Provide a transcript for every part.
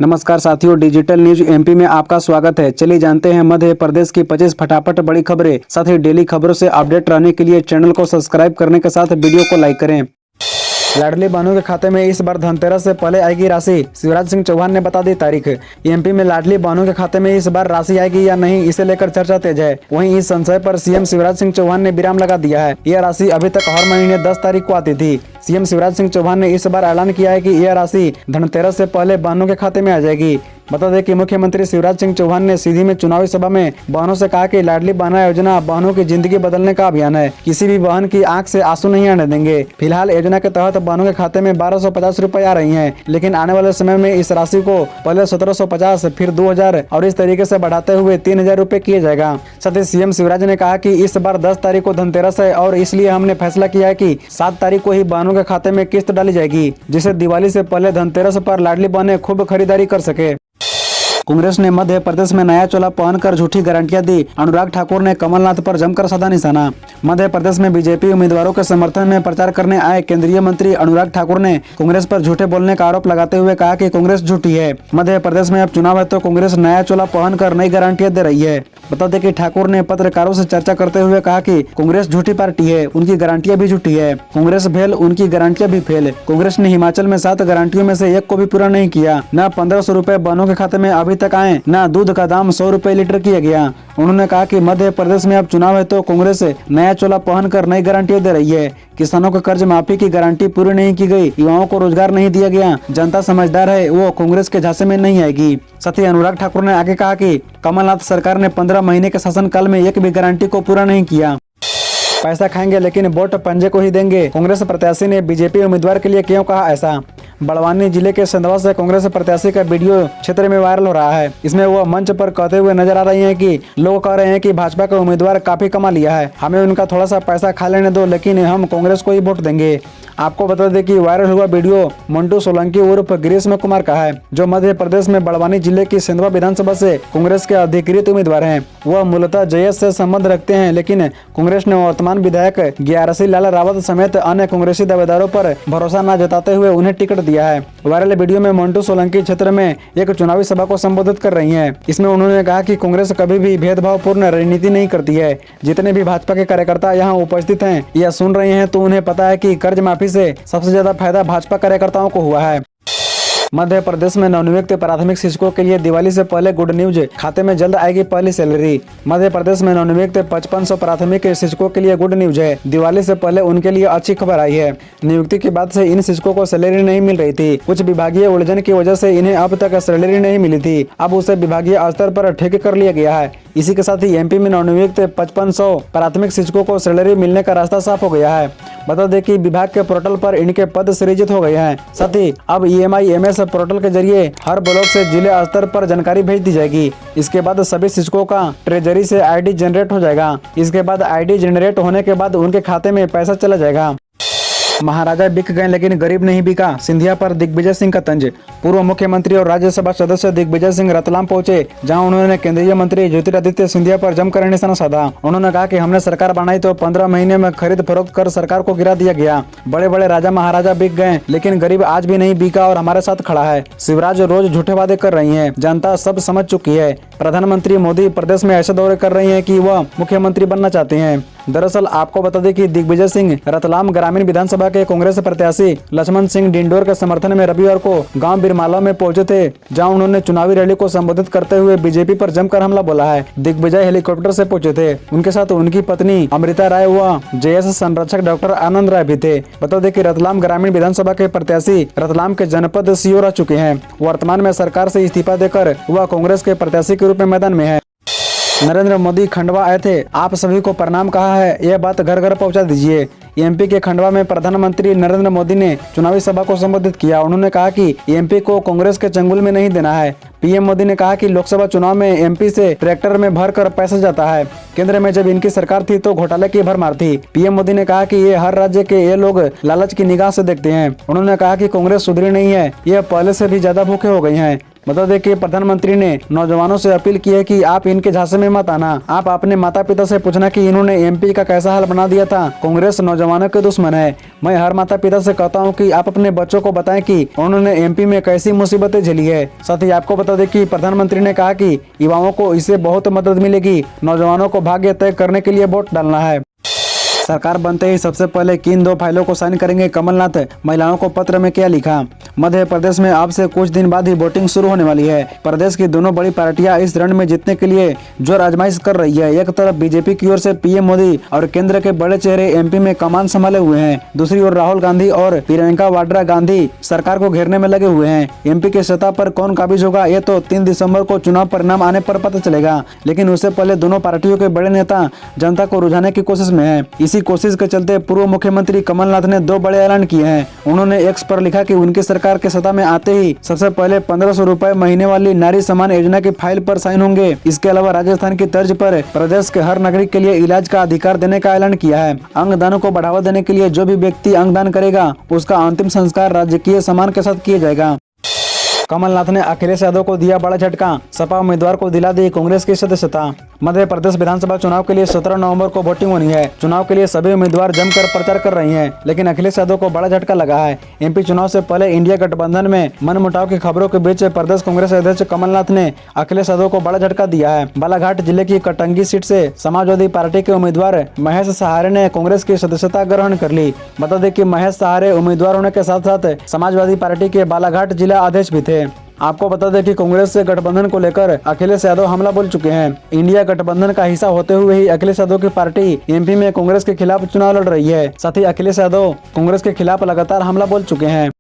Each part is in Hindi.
नमस्कार साथियों, डिजिटल न्यूज एमपी में आपका स्वागत है। चलिए जानते हैं मध्य प्रदेश की 25 फटाफट बड़ी खबरें। साथ ही डेली खबरों से अपडेट रहने के लिए चैनल को सब्सक्राइब करने के साथ वीडियो को लाइक करें। लाडली बहनों के खाते में इस बार धनतेरस से पहले आएगी राशि, शिवराज सिंह चौहान ने बता दी तारीख। एमपी में लाडली बहनों के खाते में इस बार राशि आएगी या नहीं, इसे लेकर चर्चा तेज है। वहीं इस संशय पर सीएम शिवराज सिंह चौहान ने विराम लगा दिया है। यह राशि अभी तक हर महीने 10 तारीख को आती थी। सीएम शिवराज सिंह चौहान ने इस बार ऐलान किया है कि यह राशि धनतेरस से पहले बहनों के खाते में आ जाएगी। बता दें कि मुख्यमंत्री शिवराज सिंह चौहान ने सीधी में चुनावी सभा में बहनों से कहा कि लाडली बहना योजना बहनों की जिंदगी बदलने का अभियान है। किसी भी बहन की आंख से आंसू नहीं आने देंगे। फिलहाल योजना के तहत बहनों के खाते में 1250 रुपए आ रही हैं, लेकिन आने वाले समय में इस राशि को पहले 1750, फिर 2000 और इस तरीके से बढ़ाते हुए 3000 रुपए किया जाएगा। साथ ही सीएम शिवराज ने कहा कि इस बार 10 तारीख को धनतेरस है और इसलिए हमने फैसला किया है कि 7 तारीख को ही बहनों के खाते में किस्त डाली जाएगी, जिससे दिवाली से पहले धनतेरस पर लाडली बहनें खूब खरीदारी कर सके। कांग्रेस ने मध्य प्रदेश में नया चोला पहनकर झूठी गारंटियां दी। अनुराग ठाकुर ने कमलनाथ पर जमकर साधा निशाना। मध्य प्रदेश में बीजेपी उम्मीदवारों के समर्थन में प्रचार करने आए केंद्रीय मंत्री अनुराग ठाकुर ने कांग्रेस पर झूठे बोलने का आरोप लगाते हुए कहा कि कांग्रेस झूठी है। मध्य प्रदेश में अब चुनाव है तो कांग्रेस नया चोला पहनकर नई गारंटियां दे रही है। बता दें कि ठाकुर ने पत्रकारों से चर्चा करते हुए कहा कि कांग्रेस झूठी पार्टी है, उनकी गारंटियां भी झूठी है। कांग्रेस फेल, उनकी गारंटियां भी फेल। कांग्रेस ने हिमाचल में 7 गारंटियों में से एक को भी पूरा नहीं किया। न 1500 रुपए बहनों के खाते में अभी तक आए, न दूध का दाम 100 रुपए लीटर किया गया। उन्होंने कहा कि मध्य प्रदेश में अब चुनाव है तो कांग्रेस नया चोला पहनकर नई गारंटियां दे रही है। किसानों को कर्ज माफी की गारंटी पूरी नहीं की गई, युवाओं को रोजगार नहीं दिया गया। जनता समझदार है, वो कांग्रेस के झांसे में नहीं आएगी। साथ ही अनुराग ठाकुर ने आगे कहा कि कमलनाथ सरकार ने 15 महीने के शासनकाल में एक भी गारंटी को पूरा नहीं किया। पैसा खाएंगे लेकिन वोट पंजे को ही देंगे, कांग्रेस प्रत्याशी ने बीजेपी उम्मीदवार के लिए क्यों कहा ऐसा। बड़वानी जिले के संधवा से कांग्रेस प्रत्याशी का वीडियो क्षेत्र में वायरल हो रहा है। इसमें वह मंच पर कहते हुए नजर आ रही हैं कि लोग कह रहे हैं कि भाजपा का उम्मीदवार काफी कमा लिया है, हमें उनका थोड़ा सा पैसा खा लेने दो, लेकिन हम कांग्रेस को ही वोट देंगे। आपको बता दें कि वायरल हुआ वीडियो मंटू सोलंकी उर्फ ग्रीष्म कुमार का है, जो मध्य प्रदेश में बड़वानी जिले की सिंधवा विधानसभा से कांग्रेस के अधिकृत उम्मीदवार हैं। वह मूलतः जयस से संबंध रखते हैं, लेकिन कांग्रेस ने वर्तमान विधायक ग्यारसी लाल रावत समेत अन्य कांग्रेसी दावेदारों पर भरोसा न जताते हुए उन्हें टिकट दिया है। वायरल वीडियो में मंटू सोलंकी क्षेत्र में एक चुनावी सभा को संबोधित कर रही हैं। इसमें उन्होंने कहा कि कांग्रेस कभी भी भेदभावपूर्ण राजनीति नहीं करती है। जितने भी भाजपा के कार्यकर्ता यहाँ उपस्थित हैं या सुन रहे हैं तो उन्हें पता है कि कर्ज माफी से सबसे ज्यादा फायदा भाजपा कार्यकर्ताओं को हुआ है। मध्य प्रदेश में नवनियुक्त प्राथमिक शिक्षकों के लिए दिवाली से पहले गुड न्यूज, खाते में जल्द आएगी पहली सैलरी। मध्य प्रदेश में नवनियुक्त 5500 प्राथमिक शिक्षकों के लिए गुड न्यूज है। दिवाली से पहले उनके लिए अच्छी खबर आई है। नियुक्ति के बाद से इन शिक्षकों को सैलरी नहीं मिल रही थी। कुछ विभागीय उलझन की वजह से इन्हें अब तक सैलरी नहीं मिली थी। अब उसे विभागीय स्तर पर ठीक कर लिया गया है। इसी के साथ ही एमपी में नवनियुक्त 5500 प्राथमिक शिक्षकों को सैलरी मिलने का रास्ता साफ हो गया है। बता दें कि विभाग के पोर्टल पर इनके पद सृजित हो गए हैं। साथ ही अब EMI-MS पोर्टल के जरिए हर ब्लॉक से जिले स्तर पर जानकारी भेज दी जाएगी। इसके बाद सभी शिक्षकों का ट्रेजरी से ID जनरेट हो जाएगा। इसके बाद ID जनरेट होने के बाद उनके खाते में पैसा चला जाएगा। महाराजा बिक गए लेकिन गरीब नहीं बिका, सिंधिया पर दिग्विजय सिंह का तंज। पूर्व मुख्यमंत्री और राज्यसभा सदस्य दिग्विजय सिंह रतलाम पहुंचे, जहां उन्होंने केंद्रीय मंत्री ज्योतिरादित्य सिंधिया पर जमकर निशाना साधा। उन्होंने कहा कि हमने सरकार बनाई तो 15 महीने में खरीद फरोख्त कर सरकार को गिरा दिया गया। बड़े बड़े राजा महाराजा बिक गए लेकिन गरीब आज भी नहीं बिका और हमारे साथ खड़ा है। शिवराज रोज झूठे वादे कर रही है, जनता सब समझ चुकी है। प्रधानमंत्री मोदी प्रदेश में ऐसे दौरे कर रही है कि वह मुख्यमंत्री बनना चाहते हैं। दरअसल आपको बता दें कि दिग्विजय सिंह रतलाम ग्रामीण विधानसभा के कांग्रेस प्रत्याशी लक्ष्मण सिंह डिंडोर के समर्थन में रविवार को गांव बिरमाला में पहुंचे थे, जहां उन्होंने चुनावी रैली को संबोधित करते हुए बीजेपी पर जमकर हमला बोला है। दिग्विजय हेलीकॉप्टर से पहुंचे थे। उनके साथ उनकी पत्नी अमृता राय व JS संरक्षक डॉक्टर आनंद राय भी थे। बता दें कि रतलाम ग्रामीण विधानसभा के प्रत्याशी रतलाम के जनपद सीओ रह चुके हैं। वर्तमान में सरकार से इस्तीफा देकर वह कांग्रेस के प्रत्याशी के रूप में मैदान में है। नरेंद्र मोदी खंडवा आए थे, आप सभी को प्रणाम कहा है, यह बात घर घर पहुंचा दीजिए। एमपी के खंडवा में प्रधानमंत्री नरेंद्र मोदी ने चुनावी सभा को संबोधित किया। उन्होंने कहा कि एमपी को कांग्रेस के चंगुल में नहीं देना है। पीएम मोदी ने कहा कि लोकसभा चुनाव में एमपी से ट्रैक्टर में भरकर पैसा जाता है। केंद्र में जब इनकी सरकार थी तो घोटाले की भरमार थी। पीएम मोदी ने कहा कि ये हर राज्य के ये लोग लालच की निगाह से देखते हैं। उन्होंने कहा कि कांग्रेस सुधरी नहीं है, यह पहले से भी ज्यादा भूखे हो गई है। बता दें कि प्रधानमंत्री ने नौजवानों से अपील की है कि आप इनके झांसे में मत आना। आप अपने माता पिता से पूछना कि इन्होंने एमपी का कैसा हाल बना दिया था। कांग्रेस नौजवानों के दुश्मन है। मैं हर माता पिता से कहता हूं कि आप अपने बच्चों को बताएं कि उन्होंने एमपी में कैसी मुसीबतें झेली है। साथ ही आपको बता दें कि प्रधानमंत्री ने कहा कि युवाओं को इससे बहुत मदद मिलेगी। नौजवानों को भाग्य तय करने के लिए वोट डालना है। सरकार बनते ही सबसे पहले किन 2 फाइलों को साइन करेंगे कमलनाथ, महिलाओं को पत्र में क्या लिखा। मध्य प्रदेश में अब से कुछ दिन बाद ही वोटिंग शुरू होने वाली है। प्रदेश की दोनों बड़ी पार्टियां इस रण में जीतने के लिए जोर आजमाइश कर रही है। एक तरफ बीजेपी की ओर से पीएम मोदी और केंद्र के बड़े चेहरे एमपी में कमान संभाले हुए हैं। दूसरी ओर राहुल गांधी और प्रियंका वाड्रा गांधी सरकार को घेरने में लगे हुए हैं। एमपी के सत्ता पर कौन काबिज होगा ये तो 3 दिसंबर को चुनाव परिणाम आने पर पता चलेगा। लेकिन उससे पहले दोनों पार्टियों के बड़े नेता जनता को रुझाने की कोशिश में है। इसी कोशिश के चलते पूर्व मुख्यमंत्री कमलनाथ ने 2 बड़े ऐलान किए हैं। उन्होंने एक्स पर लिखा कि उनकी सरकार के सत्ता में आते ही सबसे पहले 1500 रुपए महीने वाली नारी सम्मान योजना की फाइल पर साइन होंगे। इसके अलावा राजस्थान की तर्ज पर प्रदेश के हर नागरिक के लिए इलाज का अधिकार देने का ऐलान किया है। अंगदान को बढ़ावा देने के लिए जो भी व्यक्ति अंगदान करेगा उसका अंतिम संस्कार राजकीय सम्मान के साथ किया जाएगा। कमलनाथ ने अखिलेश यादव को दिया बड़ा झटका, सपा उम्मीदवार को दिला दी कांग्रेस की सदस्यता। मध्य प्रदेश विधानसभा चुनाव के लिए 17 नवंबर को वोटिंग होनी है। चुनाव के लिए सभी उम्मीदवार जमकर प्रचार कर रही हैं, लेकिन अखिलेश यादव को बड़ा झटका लगा है। एमपी चुनाव से पहले इंडिया गठबंधन में मनमुटाव की खबरों के बीच प्रदेश कांग्रेस अध्यक्ष कमलनाथ ने अखिलेश यादव को बड़ा झटका दिया है। बालाघाट जिले की कटंगी सीट से समाजवादी पार्टी के उम्मीदवार महेश सहारे ने कांग्रेस की सदस्यता ग्रहण कर ली। बता दें कि महेश सहारे उम्मीदवार होने के साथ साथ समाजवादी पार्टी के बालाघाट जिला अध्यक्ष भी थे। आपको बता दें कि कांग्रेस से गठबंधन को लेकर अखिलेश यादव हमला बोल चुके हैं। इंडिया गठबंधन का हिस्सा होते हुए ही अखिलेश यादव की पार्टी एमपी में कांग्रेस के खिलाफ चुनाव लड़ रही है। साथ ही अखिलेश यादव कांग्रेस के खिलाफ लगातार हमला बोल चुके हैं।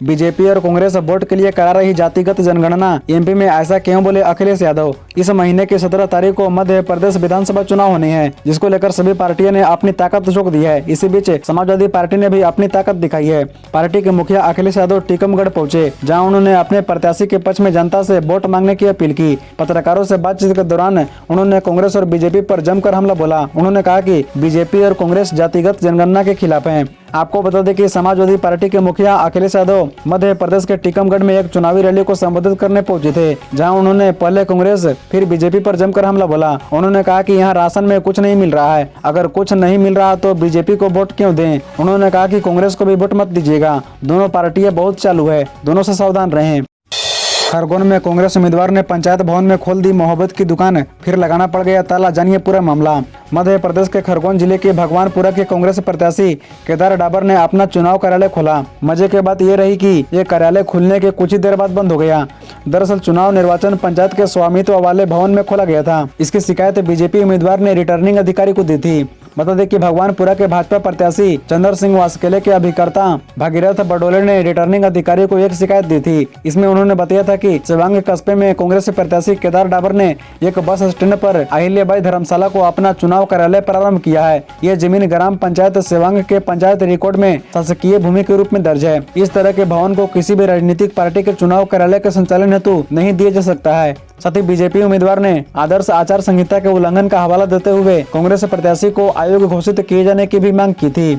बीजेपी और कांग्रेस वोट के लिए करा रही जातिगत जनगणना, एमपी में ऐसा क्यों बोले अखिलेश यादव। इस महीने की 17 तारीख को मध्य प्रदेश विधानसभा चुनाव होने हैं, जिसको लेकर सभी पार्टियों ने अपनी ताकत झोंक दी है। इसी बीच समाजवादी पार्टी ने भी अपनी ताकत दिखाई है। पार्टी के मुखिया अखिलेश यादव टीकमगढ़ पहुंचे, जहां उन्होंने अपने प्रत्याशी के पक्ष में जनता से वोट मांगने की अपील की। पत्रकारों से बातचीत के दौरान उन्होंने कांग्रेस और बीजेपी पर जमकर हमला बोला। उन्होंने कहा कि बीजेपी और कांग्रेस जातिगत जनगणना के खिलाफ हैं। आपको बता दें कि समाजवादी पार्टी के मुखिया अखिलेश यादव मध्य प्रदेश के टीकमगढ़ में एक चुनावी रैली को संबोधित करने पहुंचे थे, जहां उन्होंने पहले कांग्रेस फिर बीजेपी पर जमकर हमला बोला। उन्होंने कहा कि यहां राशन में कुछ नहीं मिल रहा है, अगर कुछ नहीं मिल रहा तो बीजेपी को वोट क्यों दें। उन्होंने कहा कि कांग्रेस को भी वोट मत दीजिएगा, दोनों पार्टियां बहुत चालू है, दोनों से सावधान रहें। खरगोन में कांग्रेस उम्मीदवार ने पंचायत भवन में खोल दी मोहब्बत की दुकान, फिर लगाना पड़ गया ताला। जानिए पूरा मामला। मध्य प्रदेश के खरगोन जिले के भगवानपुरा के कांग्रेस प्रत्याशी केदार डाबर ने अपना चुनाव कार्यालय खोला। मजे की बात ये रही कि ये कार्यालय खुलने के कुछ ही देर बाद बंद हो गया। दरअसल चुनाव निर्वाचन पंचायत के स्वामित्व वाले भवन में खोला गया था। इसकी शिकायत बीजेपी उम्मीदवार ने रिटर्निंग अधिकारी को दी थी। बता दें कि भगवानपुरा के भाजपा प्रत्याशी चंद्र सिंह वासकेले के अभिकर्ता भागीरथ बडोले ने रिटर्निंग अधिकारी को एक शिकायत दी थी। इसमें उन्होंने बताया था कि सेवांग कस्बे में कांग्रेस प्रत्याशी केदार डाबर ने एक बस स्टैंड पर अहिल्याबाई धर्मशाला को अपना चुनाव कार्यालय प्रारंभ किया है। ये जमीन ग्राम पंचायत सेवांग के पंचायत रिकॉर्ड में शासकीय भूमि के रूप में दर्ज है। इस तरह के भवन को किसी भी राजनीतिक पार्टी के चुनाव कार्यालय के संचालन हेतु नहीं दिया जा सकता है। साथ ही बीजेपी उम्मीदवार ने आदर्श आचार संहिता के उल्लंघन का हवाला देते हुए कांग्रेस प्रत्याशी को आयोग घोषित किए जाने की भी मांग की थी।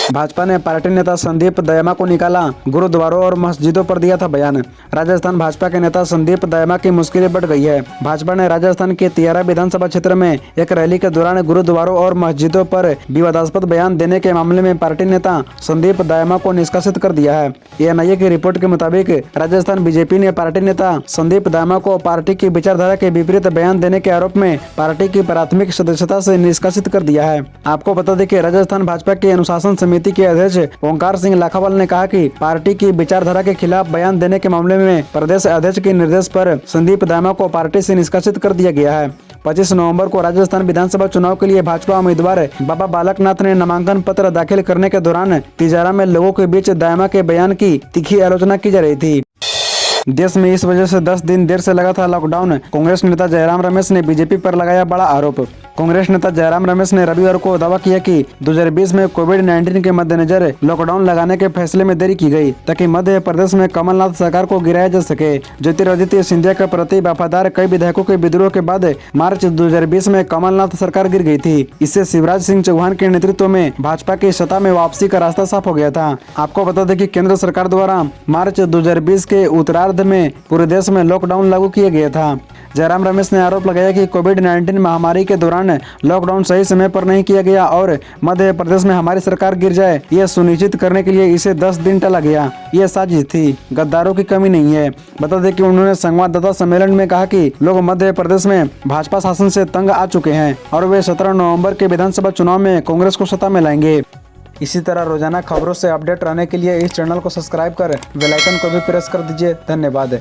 भाजपा ने पार्टी नेता संदीप दयमा को निकाला, गुरुद्वारों और मस्जिदों पर दिया था बयान। राजस्थान भाजपा के नेता संदीप दयमा की मुश्किलें बढ़ गई है। भाजपा ने राजस्थान के तियारा विधानसभा क्षेत्र में एक रैली के दौरान गुरुद्वारों और मस्जिदों पर विवादास्पद बयान देने के मामले में पार्टी नेता संदीप दयमा को निष्कासित कर दिया है। एएनआई की रिपोर्ट के मुताबिक राजस्थान बीजेपी ने पार्टी नेता संदीप दयमा को पार्टी की विचारधारा के विपरीत बयान देने के आरोप में पार्टी की प्राथमिक सदस्यता से निष्कासित कर दिया है। आपको बता दें कि राजस्थान भाजपा के अनुशासन समिति के अध्यक्ष ओंकार सिंह लाखावाल ने कहा कि पार्टी की विचारधारा के खिलाफ बयान देने के मामले में प्रदेश अध्यक्ष के निर्देश पर संदीप दयमा को पार्टी से निष्कासित कर दिया गया है। 25 नवंबर को राजस्थान विधानसभा चुनाव के लिए भाजपा उम्मीदवार बाबा बालकनाथ ने नामांकन पत्र दाखिल करने के दौरान तिजारा में लोगों के बीच दयमा के बयान की तीखी आलोचना की जा रही थी। देश में इस वजह से 10 दिन देर से लगा था लॉकडाउन। कांग्रेस नेता जयराम रमेश ने बीजेपी पर लगाया बड़ा आरोप। कांग्रेस नेता जयराम रमेश ने रविवार को दावा किया कि 2020 में कोविड-19 के मद्देनजर लॉकडाउन लगाने के फैसले में देरी की गई ताकि मध्य प्रदेश में कमलनाथ सरकार को गिराया जा सके। ज्योतिरादित्य सिंधिया के प्रति वफादार कई विधायकों के विद्रोह के बाद मार्च 2020 में कमलनाथ सरकार गिर गई थी। इससे शिवराज सिंह चौहान के नेतृत्व में भाजपा की सत्ता में वापसी का रास्ता साफ हो गया था। आपको बता दें कि केंद्र सरकार द्वारा मार्च 2020 के उत्तरार्ध में पूरे देश में लॉकडाउन लागू किया गया था। जयराम रमेश ने आरोप लगाया कि कोविड-19 महामारी के दौरान लॉकडाउन सही समय पर नहीं किया गया और मध्य प्रदेश में हमारी सरकार गिर जाए यह सुनिश्चित करने के लिए इसे 10 दिन टाला गया। यह साजिश थी, गद्दारों की कमी नहीं है। बता दें कि उन्होंने संवाददाता सम्मेलन में कहा कि लोग मध्य प्रदेश में भाजपा शासन से तंग आ चुके हैं और वे 17 नवंबर के विधानसभा चुनाव में कांग्रेस को सत्ता में लाएंगे। इसी तरह रोजाना खबरों से अपडेट रहने के लिए इस चैनल को सब्सक्राइब कर बेल आइकन को भी प्रेस कर दीजिए। धन्यवाद।